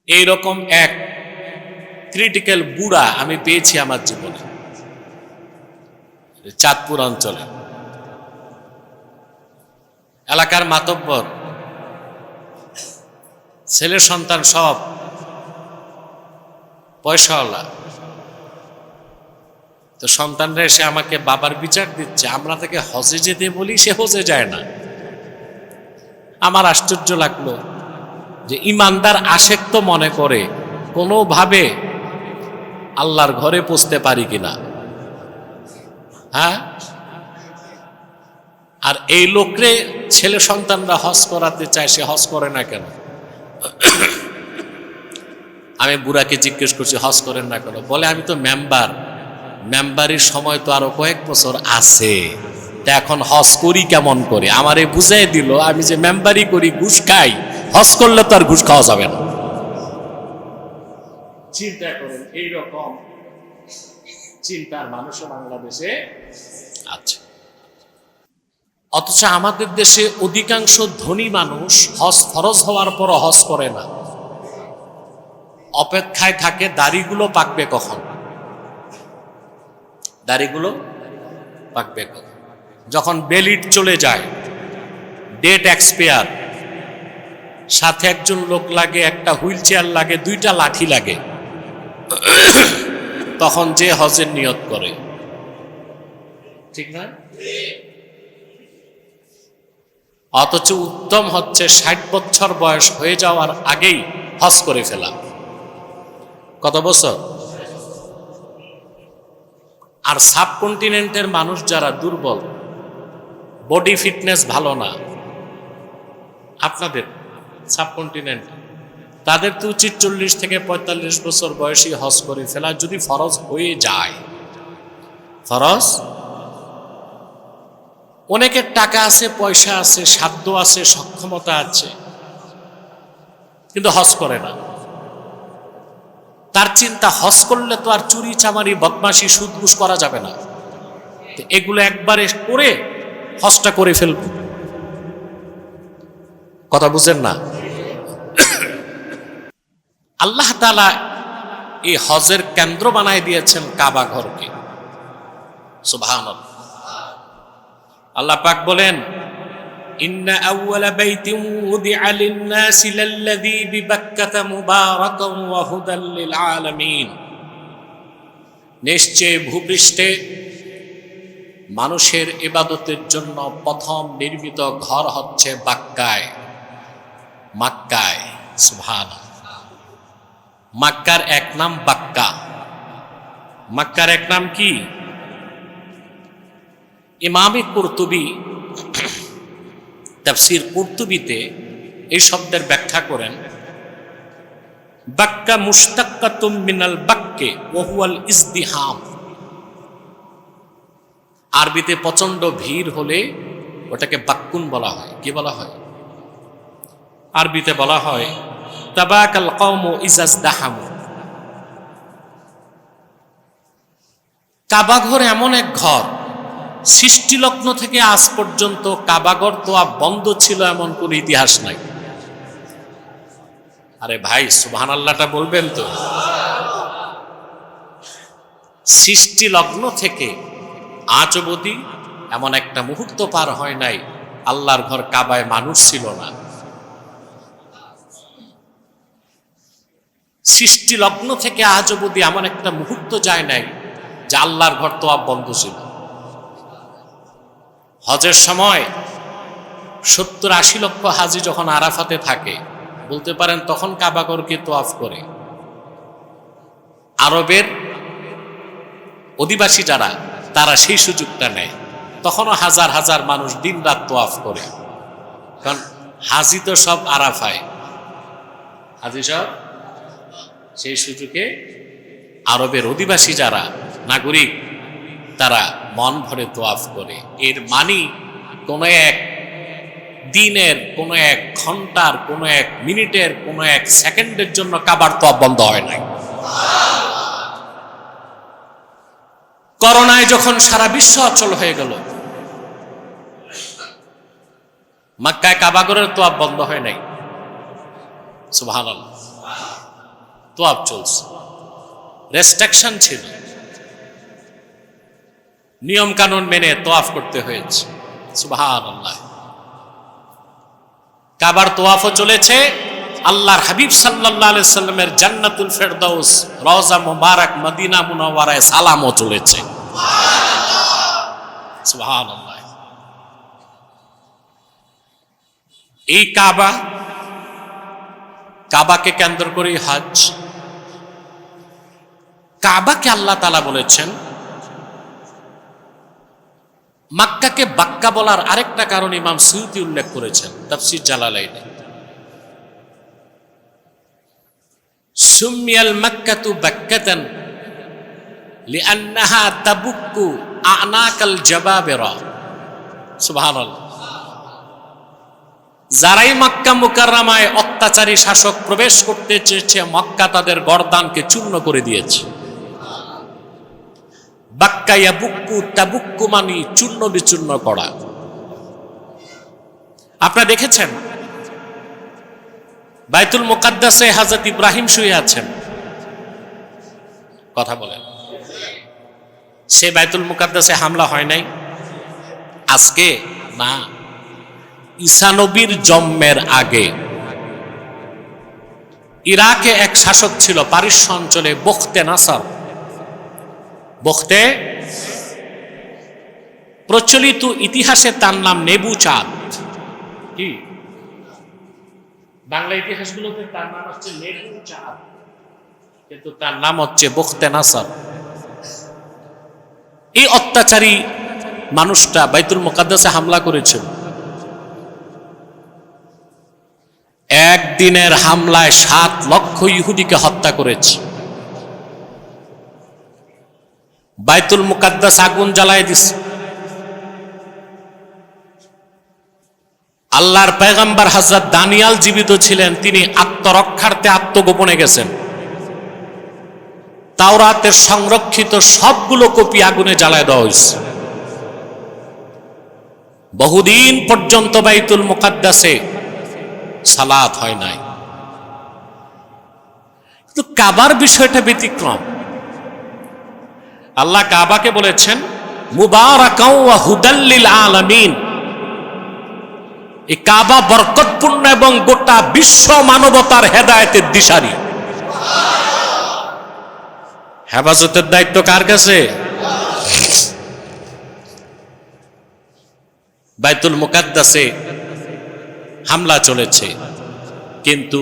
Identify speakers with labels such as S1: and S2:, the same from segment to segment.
S1: এইরকম এক ক্রিটিক্যাল বুড়া আমি পেয়েছি আমার জীবনে, চাঁদপুর অঞ্চলে। এলাকার মাতব্বর, ছেলে সন্তান সব পয়সাওয়ালা। তো সন্তানরা এসে আমাকে বাবার বিচার দিচ্ছে, আমরা তাকে হজে যেতে বলি, সে হজে যায় না। আমার আশ্চর্য লাগলো যে ইমানদার আশেক তো মনে করে কোনোভাবে আল্লাহর ঘরে পৌঁছতে পারি কিনা। হ্যাঁ, আর এই লোকরে ছেলে সন্তানরা হজ করাতে চায়, সে হজ করে না কেন? আমি বুড়াকে জিজ্ঞেস করছি হজ করেন না কেন? বলে আমি তো মেম্বারের সময় তো আরো কয়েক বছর আছে, তা এখন হজ করি কেমন করে? আমারে বুঝাই দিল আমি যে মেম্বারি করি, ঘুষ খাই, হজ করলে তো আর ঘুষ খাওয়া যাবে না। চিন্তা করেন, এইরকম চিন্তার মানুষও বাংলাদেশে আছে। অথচ আমাদের দেশে অধিকাংশ ধনী মানুষ হজ ফরজ হওয়ার পর হজ করে না, অপেক্ষায় থাকে দাড়িগুলো পাকবে কখন, দাড়িগুলো পাকবে কখন। যখন বেলিট চলে যায়, ডেট এক্সপায়ার, সাথে একজন লোক লাগে, একটা হুইল চেয়ার লাগে, দুইটা লাঠি লাগে, তখন যে হজের নিয়ত করে। ঠিক না? অথচ উত্তম হচ্ছে 60 বছর বয়স হয়ে যাওয়ার আগেই হজ করে ফেলা। কত বছর? আর সাবকন্টিনেন্টের মানুষ যারা দুর্বল, বডি ফিটনেস ভালো না, আপনাদের সাবকন্টিনেন্ট, তাদের তো উচিত 40 থেকে 45 বছর বয়সী হজ করে ফেলা, যদি ফরজ হয়ে যায়। ফরজ, অনেকের টাকা আছে, পয়সা আছে, সাধ্য আছে, সক্ষমতা আছে, কিন্তু হজ করে না। তার চিন্তা হজ করলে তো আর চুরি চামারি বদমাশি সুদ ঘুষ করা যাবে না, এগুলো একবারে করে হজটা করে ফেলব। কথা বুঝেন না? আল্লাহ তাআলা এই হজের কেন্দ্র বানায় দিয়েছেন কাবা ঘরকে। সুবহানাল্লাহ। আল্লাহ পাক বলেন, ইন্না আউওয়ালা বাইতিন উদিআ লিন-নাসি লাল্লাযী বিবাক্কাতা মুবারাকান ওয়া হুদাল লিল আলামিন। নিশ্চয় ভূপৃষ্ঠে মানুষের ইবাদতের জন্য প্রথম নির্মিত ঘর হচ্ছে বাক্কায়, মক্কায়। সুবহানাল্লাহ। মক্কার এক নাম বাক্কা। মক্কার এক নাম কি? ইমামে কুরতুবী তাফসীর কুরতুবীতে এই শব্দের ব্যাখ্যা করেন, বাক্কা মুশতাক্কাতুম মিনাল বাক্কে ওয়া হুয়াল ইজদিহাম। আরবিতে প্রচন্ড ভিড় হলে ওটাকে বাক্কুন বলা হয়। কি বলা হয়? আরবিতে বলা হয় তাবাকাল কওমু ইজাজদাহামু। কাবাঘর এমন এক ঘর, সৃষ্টিলগ্ন থেকে আজ পর্যন্ত কাবাঘর তো বন্ধ ছিল এমন কোন ইতিহাস নাই। আরে ভাই সুবহানাল্লাহটা বলবেন তো? সৃষ্টিলগ্ন থেকে আজ অবধি এমন একটা মুহূর্ত পার হয় নাই আল্লাহর ঘর কাবায় মানুষ ছিল না। সৃষ্টিলগ্ন থেকে আজ অবধি এমন একটা মুহূর্ত যায় নাই যে আল্লাহর ঘর তো বন্ধ ছিল। হজের সময় 70-80 লক্ষ হাজি যখন আরাফাতে থাকে, বলতে পারেন তখন কাবাঘরকে তোয়াফ করে। আরবের অধিবাসী যারা, তারা সেই সুযোগটা নেয়, তখনও হাজার হাজার মানুষ দিন রাত তোয়াফ করে। কারণ হাজি তো সব আরাফায়, হাজি সব, সেই সুযোগে আরবের অধিবাসী যারা নাগরিক, তারা মন ভরে তোয়াফ করে। এর মানে কোনো এক দিনের, কোনো এক ঘন্টার, কোনো এক মিনিটের, কোনো এক সেকেন্ডের জন্য কাবার তোয়াফ বন্ধ হয় নাই। করোনায় যখন সারা বিশ্ব অচল হয়ে গেল, মক্কায় কাবাঘরের তোয়াফ বন্ধ হয় নাই। সুবহানাল্লাহ। তোয়াফ চলছে, রেস্ট্রিকশন ছিল, নিয়ম কানুন মেনে তোয়াফ করতে হয়েছে। সুবহানাল্লাহ। কাবার তোয়াফও চলেছে, আল্লাহর হাবিব সাল্লাল্লাহু আলাইহি সাল্লামের জান্নাতুল ফেরদাউস রওজা মুবারক মদিনা মুনাওয়ারায় সালামও চলেছে। সুবহানাল্লাহ। এই কাবাকে কেন্দ্র করে হজ। কাবাকে আল্লাহ তাআলা বলেছেন, মক্কাকে বাক্কা বলার আরেকটা কারণ ইমাম সুয়ুতি উল্লেখ করেছেন তাফসীর জালালাইনে। সুমিয়াল মক্কাতু বাক্কাতান লিআন্নাহা তাবুক্কু আনাকাল জাবাবিরা। সুবহানাল্লাহ। যারাই মক্কা মুকাররমায় অত্যাচারী শাসক প্রবেশ করতে চেয়েছে, মক্কা তাদের গর্দানকে চূর্ণ করে দিয়েছে। বাক্কা ইয়াবুক্কু তাবুক্কু মানে চূর্ণ বিচূর্ণ করা। আপনারা দেখেছেন বাইতুল মুকাদ্দাসে হযরত ইব্রাহিম শুয়ে আছেন, কথা বলেন। সে বাইতুল মুকাদ্দাসে হামলা হয় নাই আজকে না, ঈসা নবীর জন্মের আগে ইরাকে এক শাসক ছিল পারস্য অঞ্চলে, বখতে নাসার। বখতে, প্রচলিত ইতিহাসে তার নাম নেবুচাঁদ। কি বাংলা ইতিহাসগুলোতে তার নাম হচ্ছে নেবুচাঁদ, কিন্তু তার নাম হচ্ছে বখতে নাসার। এই অত্যাচারী মানুষটা বাইতুল মুকাদ্দাসে হামলা করেছিল। একদিনের হামলায় 7 লক্ষ ইহুদিকে হত্যা করেছে। বাইতুল মুকাদ্দাস আগুন জ্বালায় দিছে। আল্লাহর পয়গম্বর হযরত দানিয়াল জীবিত ছিলেন, তিনি আত্মরক্ষার্থে আত্মগোপনে গেছেন। তাওরাতের সংরক্ষিত সবগুলো কপি আগুনে জ্বালায় দেওয়া হয়েছে। বহুদিন পর্যন্ত বাইতুল মুকাদ্দাসে সালাত হয় নাই। কিন্তু কাবার বিষয়টা ব্যতিক্রম। আল্লাহ কাবাকে বলেছেন মুবারাকাও ওয়া হুদাল লিল আলামিন। এই কাবা বরকতপূর্ণ এবং গোটা বিশ্ব মানবতার হেদায়েতের দিশারি। হেফাজতের দায়িত্ব কার কাছে? বাইতুল মুকাদ্দাসে হামলা চলেছে, কিন্তু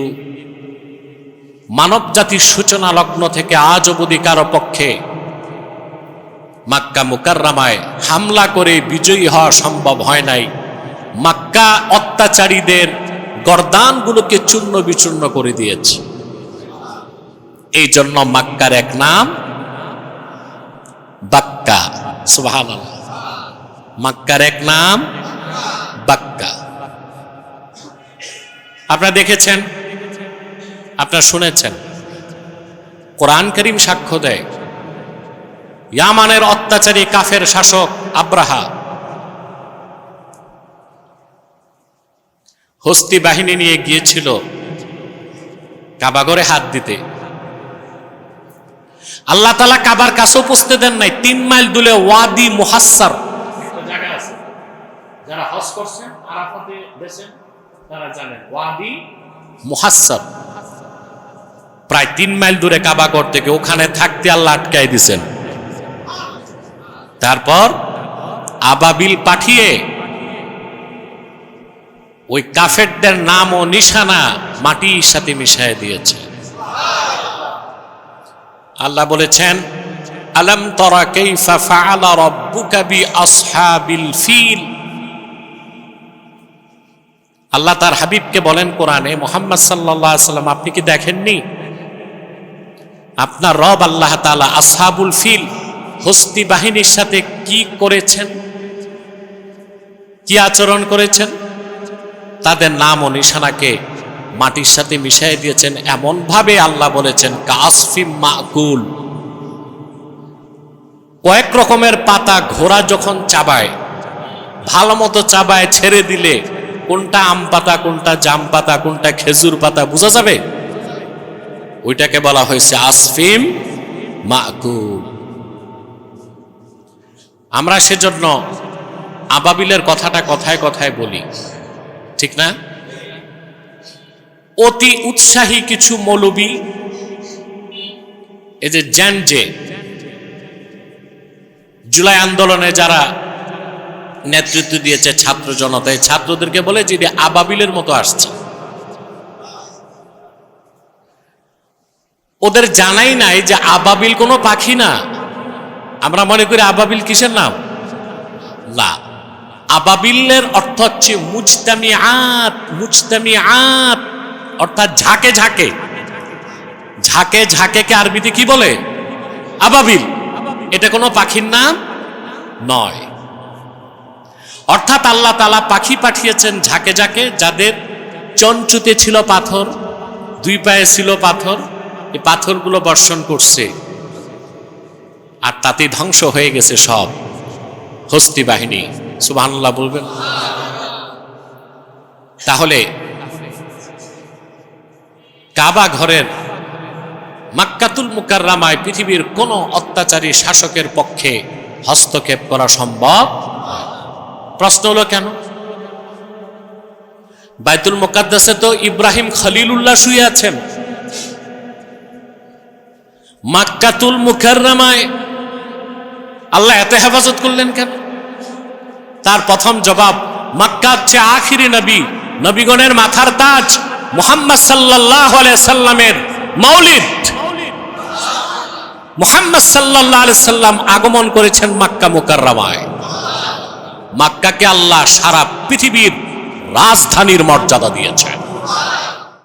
S1: মানব জাতির সূচনা লগ্ন থেকে আজ অবধি কারো পক্ষে মক্কা মুকাররমায় হামলা করে বিজয়ী হওয়া সম্ভব হয় নাই। মক্কা অত্যাচারীদের গর্দানগুলোকে চূর্ণ বিচূর্ণ করে দিয়েছে। এই জন্য মক্কার এক নাম বাক্কা। সুবহানাল্লাহ। মক্কার এক নাম বাক্কা। আপনারা দেখেছেন, আপনারা শুনেছেন, কোরআন কারীম সাক্ষ্য দেয় ইয়ামানের অত্যাচারী কাফের শাসক আব্রাহা হস্তি বাহিনী নিয়ে গিয়েছিল কাবাঘরে হাত দিতে। আল্লাহ তাআলা কাবার কাছে পৌঁছতে দেন নাই। 3 মাইল দূরে ওয়াদি মুহাসসার জায়গা আছে, যারা হজ করছেন আরাফাতে গেছেন তারা জানেন ওয়াদি মুহাসসার। প্রায় 3 মাইল দূরে কাবাঘর থেকে, ওখানে থাকতে আল্লাহ আটকায় দিয়েছেন। তারপর আবাবিল পাঠিয়ে ওই কাফেরদের নাম ও নিশানা মাটির সাথে মিশিয়ে দিয়েছে। আল্লাহ বলেছেন আলাম তারা কাইফা ফাআলা রাব্বুকা বিআসহাবিল ফিল। আল্লাহ তার হাবিবকে বলেন কোরআনে, মুহাম্মদ সাল্লাল্লাহু আলাইহি সাল্লাম আপনি কি দেখেননি আপনার রব আল্লাহ তাআলা আসহাবুল ফিল হস্তি বাহিনীর সাথে কি করেছেন, কি আচরণ করেছেন? তাদের নাম ও নিশানাকে মাটির সাথে মিশিয়ে দিয়েছেন। এমন ভাবে আল্লাহ বলেছেন কাসফিম মাকুল। কয়েক রকমের পাতা ঘোড়া যখন চাবায়, ভালো মতো চাবায়, ছেড়ে দিলে কোনটা আম পাতা, কোনটা জাম পাতা, কোনটা খেজুর পাতা বোঝা যাবে? ওইটাকে বলা হয়েছে আসফিম মাকুল। আমরা সেজন্য আবাবিলের কথাটা কথায় কথায় বলি, ঠিক না? অতি উৎসাহী কিছু মৌলবী, এই যে জ্যানজে জুলাই আন্দোলনে যারা নেতৃত্ব দিয়েছে ছাত্র জনতায়, ছাত্রদেরকে বলে যে আবাবিলের মতো আসছে। ওদের জানাই নাই যে আবাবিল কোনো পাখি না। আমরা মনে করি আবাবিল কিসের নাম? না, আবাবিলের অর্থ হচ্ছে মুজতামিআত। মুজতামিআত অর্থাৎ ঝাঁকে ঝাঁকে। ঝাঁকে ঝাঁকেকে আরবিতে কি বলে? আবাবিল। এটা কোনো পাখির নাম নয়। অর্থাৎ আল্লাহ তাআলা পাখি পাঠিয়েছেন ঝাঁকে ঝাঁকে, যাদের চঞ্চুতে ছিল পাথর, দুই পায়ে ছিল পাথর, এই পাথরগুলো বর্ষণ করছে, আর তাতে ধ্বংস হয়ে গেছে সব হস্তি বাহিনী। সুবহানাল্লাহ বলবেন। তাহলে কাবা ঘরের মাক্কাতুল মুকাররমায় পৃথিবীর কোন অত্যাচারী শাসকের পক্ষে হস্তক্ষেপ করা সম্ভব? প্রশ্ন হলো কেন? বাইতুল মুকাদ্দাসে তো ইব্রাহিম খলিলুল্লাহ শুয়ে আছেন, মাক্কাতুল মুকাররমায় আল্লাহ এত হেফাজত করলেন কেন? তার প্রথম জবাব, মক্কার চেয়ে আখিরি নবী, নবীগণের মাথার তাজ মুহাম্মদ সাল্লাল্লাহু আলাইহি সাল্লামের মাওলিদ। মুহাম্মদ সাল্লাল্লাহু আলাইহি সাল্লাম আগমন করেছেন মক্কা মুকাররমায়। মক্কাকে আল্লাহ সারা পৃথিবীর রাজধানীর মর্যাদা দিয়েছেন।